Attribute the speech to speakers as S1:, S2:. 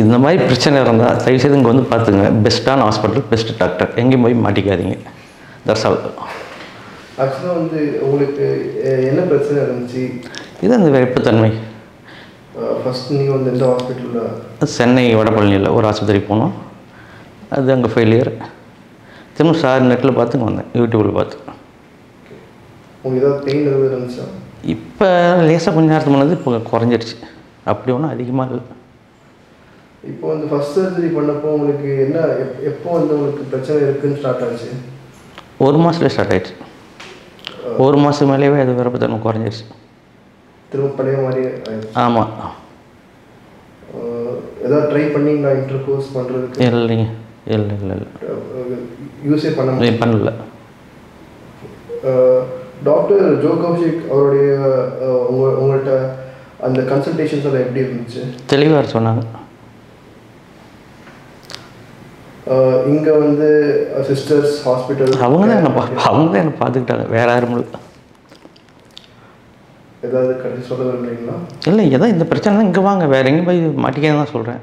S1: இந்த மாதிரி பிரச்சனை இருந்தால் தயவுசெய்து இங்கே வந்து பார்த்துங்க. பெஸ்ட்டான ஹாஸ்பிட்டல், பெஸ்ட் டாக்டர், எங்கேயும் போய் மாட்டிக்காதீங்க. That's all.
S2: ஆக்சுவலாக வந்து உங்களுக்கு என்ன பிரச்சனை இருந்துச்சு?
S1: இது அந்த வெப்பத்தன்மை.
S2: ஃபஸ்ட் நீங்கள் வந்து எந்த ஹாஸ்பிட்டலில்?
S1: சென்னை வடபழனியில் ஒரு ஆஸ்பத்திரி போனோம். அது அங்கே ஃபெயிலியர். திரும்ப சார் நெட்டில் பார்த்துங்க வந்தேன், யூடியூப்பில் பார்த்து.
S2: உங்களுக்கு ஏதாவது பெயின் எதாவது இருந்துச்சா?
S1: இப்போ லேசாக கொஞ்சம் நேரத்துக்கு முன்னாடி இப்போ குறைஞ்சிருச்சு. அப்படி ஒன்றும் அதிகமாக இல்லை.
S2: இப்போ வந்து ஃபஸ்ட் சர்ஜரி பண்ணப்போ உங்களுக்கு என்ன எப்போ வந்து உங்களுக்கு பிரச்சனை இருக்குதுன்னு ஸ்டார்ட் ஆச்சு?
S1: 1 மாதத்துல ஸ்டார்ட் ஆகிடுச்சு. 1 மாதம் மேலேயே அது வெப்பத்தன்மை குறைஞ்சிருச்சு.
S2: திரும்ப பழைய மாதிரி?
S1: ஆமாம்.
S2: ஏதாவது ட்ரை பண்ணிங்களா இன்டர்கோர்ஸ் பண்ணுறதுக்கு?
S1: இல்லைங்க, இல்லை இல்லை இல்லை,
S2: யூஸே
S1: பண்ணல.
S2: டாக்டர் ஜோ கௌஷிக் அவருடைய உங்கள்கிட்ட அந்த கன்சல்டேஷன்ஸ் எல்லாம் எப்படி இருந்துச்சு?
S1: தெளிவாக சொன்னாங்க.
S2: இங்கே வந்து சிஸ்டர்ஸ் ஹாஸ்பிட்டல்
S1: அவங்க தான் என்னை பார்த்துக்கிட்டாங்க, வேறு யாரும் இல்லை.
S2: ஏதாவது கடைசி சொல்ல விரும்புறீங்களா?
S1: இல்லை, ஏதோ இந்த பிரச்சனை தான், இங்கே வாங்க, வேறு எங்கேயும் போய் மாட்டிக்க தான் சொல்கிறேன்.